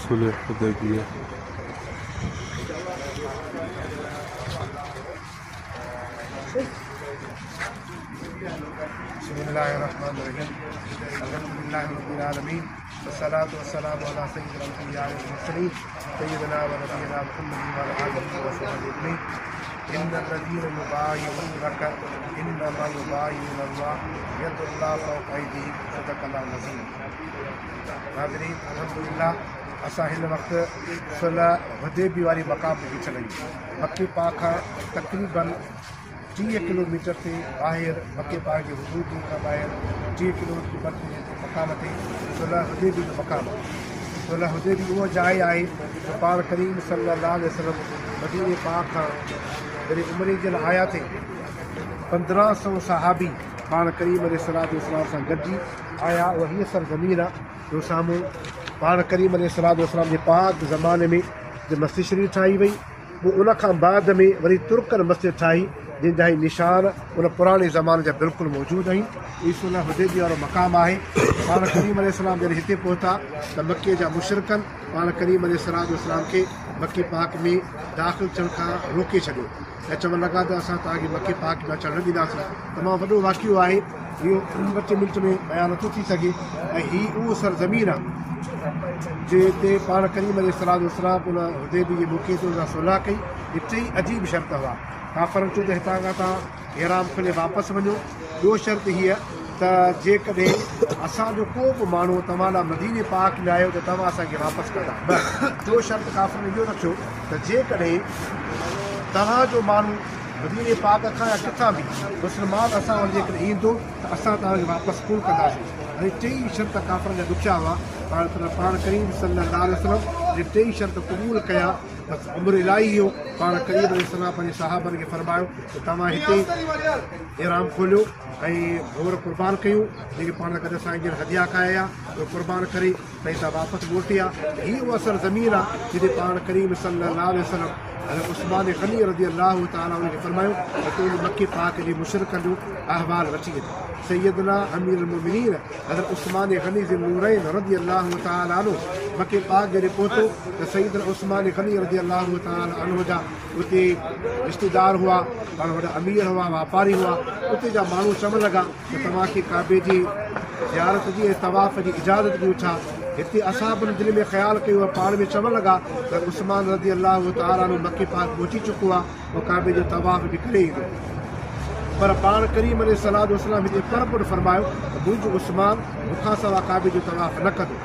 सुलह हुदैबिया। बिस्मिल्लाहिर्रहमानिर्रहीम। अल्हम्दुलिल्लाहि रब्बिल आलमीन वस्सलातु वस्सलामु अला सय्यिदिल अंबिया वल मुरसलीन सय्यिदिना व नबियिना मुहम्मदिन व अला आलिहि व सहबिहि अजमईन। इन्नल्लज़ीना युबाय्यिऊनका इन्नमा युबाय्यिऊना अल्लाह यदुल्लाहि फ़ौक़ अयदीहिम सदक़ल्लाहुल अज़ीम। नाज़रीन, अल्हम्दुलिल्लाह असां हिन वक़्तु सुलह हुदैबिया वारी मक़ाम ते बीठल आहियूं। मक्के पाक खां तक़रीबन 30 किलोमीटर ते ॿाहिरि मक्के पाक जे हुदूद खां ॿाहिरि 30 किलोमीटर मक़ाम ते सुलह हुदैबिया जो मक़ाम आहे। सुलह हुदैबिया उहा जाइ आहे जो पाण करीम सल्लल्लाहु अलैहि वसल्लम मदीने पाक खां जॾहिं उमिरि जे लाइ आया थे 1500 सहाबी पाण करीम अलैहिस्सलातु वस्सलाम सां गॾिजी आया। उहा हीअ सरज़मीन आहे जो साम्हूं पाण करीम अलैहिस्सलातु वस्सलाम जे पाक ज़माने में मस्जिद शरीफ़ ठाही वई। पोइ उन खां बाद में वरी तुर्कन मस्जिद ठाही जंहिंजा ही निशान उन पुराणे ज़माने जा बिल्कुलु मौजूदु आहिनि। इहो सुलह हुदैबिया वारो मक़ाम आहे। पाण करीम अलैहिस्सलाम जॾहिं हिते पहुता त मके जा मुशरिकनि पाण करीम अलैहिस्सलातु वस्सलाम खे मके पाक में दाख़िल थियण खां रोके छॾियो ऐं चवणु लॻा त असां तव्हांखे मके पाक में अचणु न ॾींदासीं। तमामु वॾो वाक़ियो आहे, इहो 25 मिंट में बयानु नथो थी सघे। ऐं हीअ उहो सरज़मीन आहे जिते पाण करीम अलैहिस्सलातु वस्सलाम उन हुदैबिया जे मौक़े ते उन सुलह कई। हिते ई अजीब शर्त हुआ काफ़रनि चयो त हितां खां तव्हां इहराम खोले वापसि वञो। ॿियो शर्त हीअ त जेकॾहिं असांजो को बि माण्हू तव्हां लाइ मदीने पाक में आयो त तव्हां असांखे वापसि कंदा। बसि ॿियो शर्त काफ़रनि इहो रखियो त जेकॾहिं तव्हांजो माण्हू मदीने पाक खां या किथां बि मुस्लमान असां वटि जेकॾहिं ईंदो त असां तव्हांखे वापसि कोन कंदासीं। हाणे टई शर्त काफ़रनि जा ॾुखिया हुआ। पाण करीम सल्लल्लाहु अलैहि वसल्लम जे टई शर्त क़बूल कया। बसि उमिरि इलाही इहो पाण करीम अलैहिस्सलाम पंहिंजे सहाबनि खे फरमायो त तव्हां हिते इहराम खोलियो ऐं घोर क़ुर्बान कयूं जेके पाण गॾु असां हींअर हदिया कया उहे क़ुर्बान करे भई तव्हां वापसि मोटिया। हीअ उहा सरज़मीन आहे जिते पाण करीम सल्लल्लाहु अलैहि वसल्लम उस्मान गनी रज़ी अल्लाहु ताला उनखे फरमायो त तूं मके पाक जे मुशरिकनि जो अहवाल वठी अच। सैयदना अमीरुल मोमिनीन हज़रत उस्मान गनी जे नूरैन रज़ी अल्लाहु ताला अन्हु मके पाक जॾहिं पहुतो त सैयदना उस्मान गनी रज़ी अल्लाहु ताला अन्हु जा उते रिश्तेदार हुआ, पाण वॾा अमीर हुआ, वापारी हुआ। उते जा माण्हू चवणु लॻा त तव्हांखे काबे जी ज़ियारत जी ऐं तवाफ़ जी इजाज़त ॾियो छा। हिते असां बि दिलि में ख़्यालु कयो आहे, पाण में चवणु लॻा त उस्मान रज़ी अल्लाहु ताला अन्हु मके पाक पहुची चुको आहे, उहो काबे जो तवाफ़ बि करे ईंदो। पर पाण करीम अलैहिस्सलातु वस्सलाम हिते पर फरमायो त मुंहिंजो उस्मान मूंखां सवाइ काबे जो तवाफ़ न कंदो।